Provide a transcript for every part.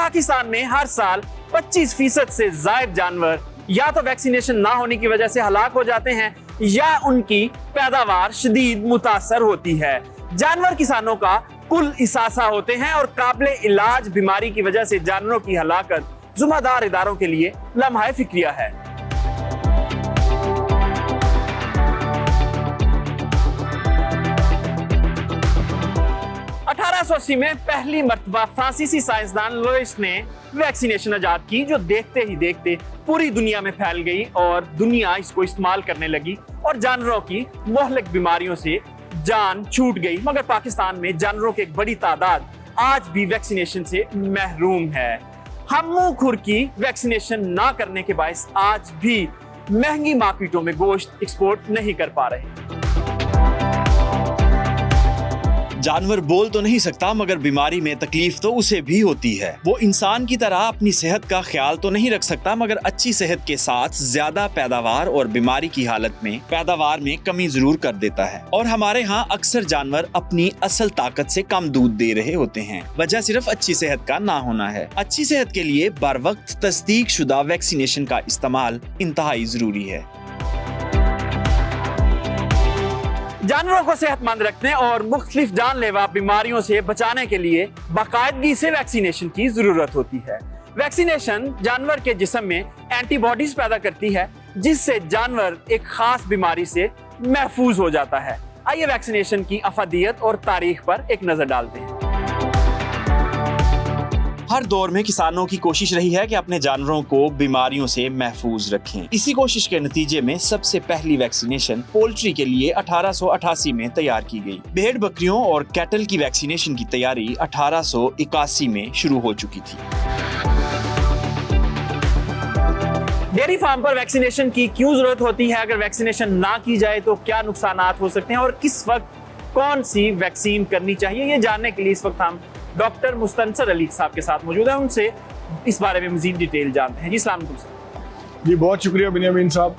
पाकिस्तान में हर साल 25% से ज्यादा जानवर या तो वैक्सीनेशन ना होने की वजह से हलाक हो जाते हैं या उनकी पैदावार शदीद मुतासर होती है। जानवर किसानों का कुल इसासा होते हैं और काबिले इलाज बीमारी की वजह से जानवरों की हलाकत जुम्मेदार इदारों के लिए लम्हा फिक्रिया है। 1880 में पहली मर्तबा फ्रांसीसी साइंसदान लुईस ने वैक्सीनेशन इजाद की, जो देखते ही देखते पूरी दुनिया में फैल गई और दुनिया इसको इस्तेमाल करने लगी और जानवरों की मुहलिक बीमारियों से जान छूट गई। मगर पाकिस्तान में जानवरों की एक बड़ी तादाद आज भी वैक्सीनेशन से महरूम है। हम मुंह खुर की वैक्सीनेशन ना करने के बायस आज भी महंगी मार्केटों में गोश्त एक्सपोर्ट नहीं कर पा रहे। जानवर बोल तो नहीं सकता, मगर बीमारी में तकलीफ तो उसे भी होती है। वो इंसान की तरह अपनी सेहत का ख्याल तो नहीं रख सकता, मगर अच्छी सेहत के साथ ज्यादा पैदावार और बीमारी की हालत में पैदावार में कमी जरूर कर देता है। और हमारे यहाँ अक्सर जानवर अपनी असल ताकत से कम दूध दे रहे होते हैं। वजह सिर्फ अच्छी सेहत का ना होना है। अच्छी सेहत के लिए बर वक्त तस्दीक शुदा वैक्सीनेशन का इस्तेमाल इंतहाई जरूरी है। जानवरों को सेहतमंद रखने और मुख्तलिफ जानलेवा बीमारियों से बचाने के लिए बाकायदगी से वैक्सीनेशन की जरूरत होती है। वैक्सीनेशन जानवर के जिस्म में एंटीबॉडीज पैदा करती है, जिससे जानवर एक खास बीमारी से महफूज हो जाता है। आइए वैक्सीनेशन की अफादियत और तारीख पर एक नजर डालते हैं। हर दौर में किसानों की कोशिश रही है कि अपने जानवरों को बीमारियों से महफूज रखें। इसी कोशिश के नतीजे में सबसे पहली वैक्सीनेशन पोल्ट्री के लिए 1888 में तैयार की गई। भेड़ बकरियों और कैटल की वैक्सीनेशन की तैयारी 1881 में शुरू हो चुकी थी। डेयरी फार्म पर वैक्सीनेशन की क्यों जरूरत होती है? अगर वैक्सीनेशन ना की जाए तो क्या नुकसानात हो सकते हैं और किस वक्त कौन सी वैक्सीन करनी चाहिए, ये जानने के लिए इस वक्त हम डॉक्टर मुस्तनसर अली साहब के साथ मौजूद है। उनसे इस बारे में मजीद डिटेल जानते हैं। जी अस्सलाम वालेकुम। जी बहुत शुक्रिया बिनियामीन साहब।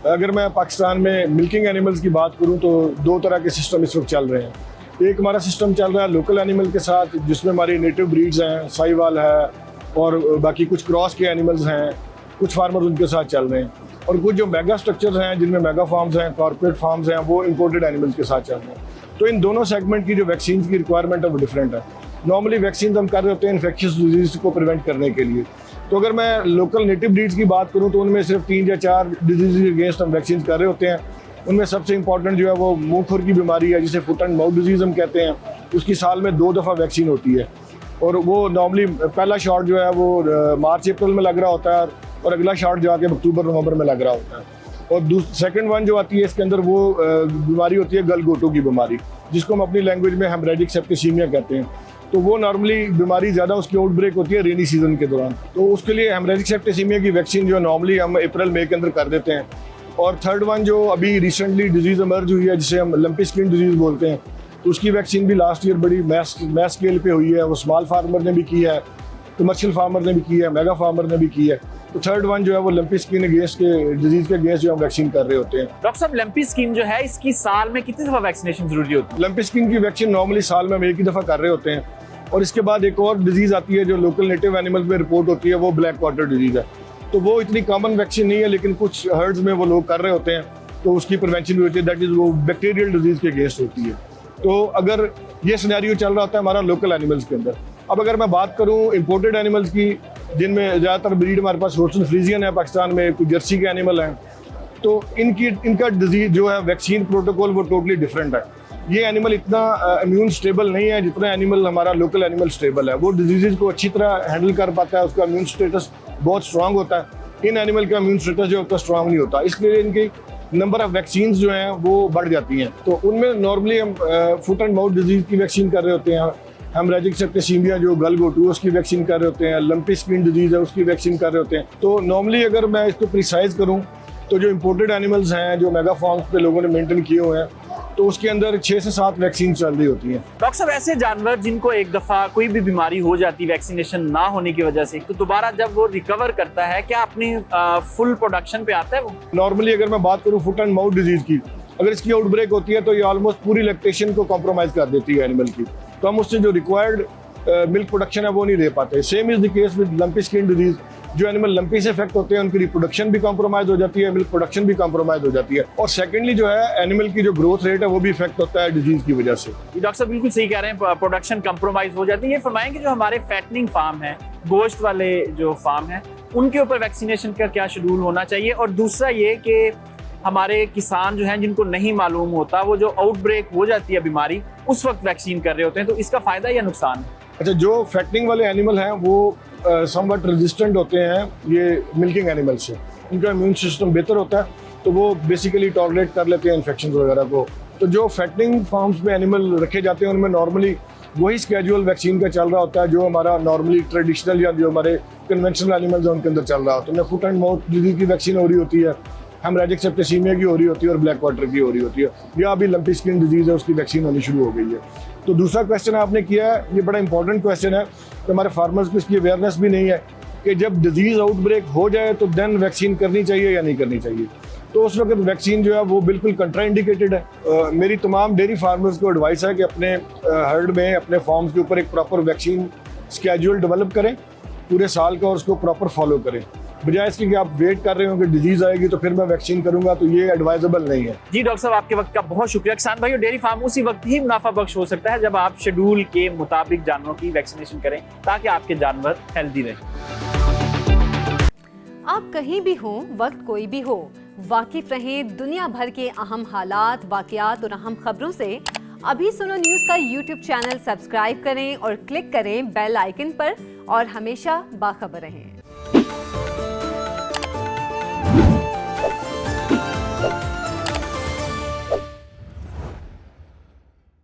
अगर मैं पाकिस्तान में मिल्किंग एनिमल्स की बात करूं तो दो तरह के सिस्टम इस वक्त चल रहे हैं। एक हमारा सिस्टम चल रहा है लोकल एनिमल के साथ, जिसमें हमारी नेटिव ब्रीड्स हैं, साहिवाल है और बाकी कुछ क्रॉस के एनिमल्स हैं, कुछ फार्मर्स उनके साथ चल रहे हैं। और कुछ जो मेगा स्ट्रक्चर्स हैं जिनमें मेगा फार्म्स हैं, कॉर्पोरेट फार्म्स हैं, वो इम्पोर्टेड एनिमल्स के साथ चल रहे हैं। तो इन दोनों सेगमेंट की जो वैक्सीन की रिक्वायरमेंट है वो डिफरेंट है। नॉर्मली वैक्सीन हम कर रहे होते हैं इन्फेक्शियस डिजीज को प्रिवेंट करने के लिए। तो अगर मैं लोकल नेटिव ब्रीड्स की बात करूं तो उनमें सिर्फ 3 या 4 डिजीज के अगेंस्ट हम वैक्सीन कर रहे होते हैं। उनमें सबसे इंपॉर्टेंट जो है वो मुंह खुर की बीमारी है, जिसे फुट एंड माउथ डिजीज हम कहते हैं। उसकी साल में 2 दफ़ा वैक्सीन होती है और वो नॉर्मली पहला शॉट जो है वो मार्च अप्रैल में लग रहा होता है और अगला शॉट जो आके अक्टूबर नवंबर में लग रहा होता है। और सेकंड वन जो आती है इसके अंदर वो बीमारी होती है गलगोटो की बीमारी, जिसको हम अपनी लैंग्वेज में हेमरेजिक सेप्टिसीमिया कहते हैं। तो वो नॉर्मली बीमारी ज़्यादा उसकी आउटब्रेक होती है रेनी सीजन के दौरान। तो उसके लिए हेमरेजिक सेप्टिसीमिया की वैक्सीन जो नॉर्मली हम अप्रैल मई के अंदर कर देते हैं। और थर्ड वन जो अभी रिसेंटली डिजीज़ इमर्ज हुई है, जिसे हम लंपी स्किन डिजीज़ बोलते हैं, तो उसकी वैक्सीन भी लास्ट ईयर बड़ी मैस स्केल पे हुई है। वो स्मॉल फार्मर ने भी की है, कमर्शियल फार्मर ने भी की है, मेगा फार्मर ने भी की है। तो थर्ड वन जो है वो लंपी स्किन अगेंस्ट के डिजीज के अगेंस्ट जो हम वैक्सीन कर रहे होते हैं। डॉक्टर साहब, लंपी स्किन जो है इसकी साल में कितनी दफा वैक्सीनेशन जरूरी होती है? लंपी स्किन की वैक्सीन नॉर्मली साल में हम एक ही दफ़ा कर रहे होते हैं। और इसके बाद एक और डिजीज आती है जो लोकल नेटिव एनिमल में रिपोर्ट होती है, वो ब्लैक वाटर डिजीज है। तो वो इतनी कॉमन वैक्सीन नहीं है, लेकिन कुछ हर्ड्स में वो लोग कर रहे होते हैं, तो उसकी प्रिवेंशन भी होती है। दैट इज वो बैक्टीरियल डिजीज के अगेंस्ट होती है। तो अगर ये सिनेरियो चल रहा होता है हमारा लोकल एनिमल्स के अंदर। अब अगर मैं बात करूं इंपोर्टेड एनिमल्स की, जिनमें ज़्यादातर ब्रीड हमारे पास रोटन फ्रीजियन है पाकिस्तान में, कुछ जर्सी के एनिमल हैं, तो इनका डिजीज जो है वैक्सीन प्रोटोकॉल वो टोटली डिफरेंट है। ये एनिमल इतना इम्यून स्टेबल नहीं है जितना एनिमल हमारा लोकल एनिमल स्टेबल है। वो डिजीज़ को अच्छी तरह हैंडल कर पाता है, उसका इम्यून स्टेटस बहुत स्ट्रांग होता है। इन एनिमल का इम्यून स्टेटस जो होता है स्ट्रांग नहीं होता, इसलिए इनकी नंबर ऑफ वैक्सीन जो हैं वो बढ़ जाती हैं। तो उनमें नॉर्मली हम फुट एंड माउथ डिजीज़ की वैक्सीन कर रहे होते हैं, हेमरेजिक सेप्टिसीमिया जो गलगोटो उसकी वैक्सीन कर रहे होते हैं, लंपी स्किन डिजीज़ है उसकी वैक्सीन कर रहे होते हैं। तो नॉर्मली अगर मैं इसको प्रिसाइज करूँ तो जो इम्पोर्टेड एनिमल्स हैं जो मेगा फार्म्स पे लोगों ने मेंटेन किए हुए हैं, तो उसके अंदर 6 से 7 वैक्सीन चल रही होती हैं। डॉक्टर साहब, ऐसे जानवर जिनको एक दफा कोई भी बीमारी हो जाती वैक्सीनेशन ना होने की वजह से, तो दोबारा जब वो रिकवर करता है, क्या अपनी फुल प्रोडक्शन पे आता है वो? नॉर्मली अगर मैं बात करूँ फुट एंड माउथ डिजीज की, अगर इसकी आउटब्रेक होती है तो ये ऑलमोस्ट पूरी लैक्टेशन को कॉम्प्रोमाइज कर देती है एनिमल की। तो हम उससे जो रिक्वायर्ड मिल्क प्रोडक्शन है वो नहीं दे पाते। Same is the case with lumpy skin disease. जो एनिमल लंपी से इफेक्ट होते हैं उनकी रिप्रोडक्शन भी कॉम्प्रोमाइज हो जाती है, मिल्क प्रोडक्शन भी कॉम्प्रोमाइज हो जाती है, और सेकेंडली जो है एनिमल की जो ग्रोथ रेट है वो भी इफेक्ट होता है डिजीज की वजह से। डॉक्टर साहब बिल्कुल सही कह रहे हैं, प्रोडक्शन कंप्रोमाइज हो जाती है। ये फरमाएंगे जो हमारे फैटनिंग फार्म है, गोश्त वाले जो फार्म है, उनके ऊपर वैक्सीनेशन का क्या शेड्यूल होना चाहिए? और दूसरा ये कि हमारे किसान जो हैं जिनको नहीं मालूम होता, वो जो आउटब्रेक हो जाती है बीमारी उस वक्त वैक्सीन कर रहे होते हैं, तो इसका फायदा या नुकसान है? अच्छा, जो फैटनिंग वाले एनिमल हैं वो समवट रेजिस्टेंट होते हैं ये मिल्किंग एनिमल से, उनका इम्यून सिस्टम बेहतर होता है, तो वो बेसिकली टॉलरेट कर लेते हैं इन्फेक्शन वगैरह को। तो जो फैटनिंग फार्म्स में एनिमल रखे जाते हैं उनमें नॉर्मली वही स्केड्यूल वैक्सीन का चल रहा होता है जो हमारा नॉर्मली ट्रेडिशनल या जो हमारे कन्वेंशनल एनिमल्स हैं उनके अंदर चल रहा होता है। फुट एंड माउथ डिजीज की वैक्सीन हो रही होती है, हेमरेजिक सेप्टिसीमिया की हो रही होती है, और ब्लैक वाटर की हो रही होती है, या अभी लंपी स्किन डिजीज है उसकी वैक्सीन होनी शुरू हो गई है। तो दूसरा क्वेश्चन आपने किया है, ये बड़ा इंपॉर्टेंट क्वेश्चन है कि हमारे फार्मर्स को इसकी अवेयरनेस भी नहीं है कि जब डिजीज आउटब्रेक हो जाए तो देन वैक्सीन करनी चाहिए या नहीं करनी चाहिए। तो उस वक्त वैक्सीन जो है वो बिल्कुल कंट्राइंडिकेटेड है। मेरी तमाम डेयरी फार्मर्स को एडवाइस है कि अपने हर्ड में, अपने फार्म्स के ऊपर एक प्रॉपर वैक्सीन स्केड्यूल डेवलप करें पूरे साल का और उसको प्रॉपर फॉलो करें, बजाय इसके कि आप वेट कर रहे हो कि डिजीज आएगी तो फिर मैं वैक्सीन करूंगा, तो ये एडवाइजेबल नहीं है। जी डॉक्टर साहब, आपके वक्त का बहुत शुक्रिया। किसान भाई और डेयरी फार्म उसी वक्त ही मुनाफा बख्श हो सकता है जब आप शेड्यूल के मुताबिक जानवरों की वैक्सीनेशन करें ताकि आपके जानवर हेल्दी रहें। आप कहीं भी हो, वक्त कोई भी हो, वाकिफ रहें दुनिया भर के अहम हालात, वाकयात और अहम खबरों से। अभी सुनो न्यूज़ का यूट्यूब चैनल सब्सक्राइब करें और क्लिक करें बेल आइकन पर, और हमेशा बाखबर रहें।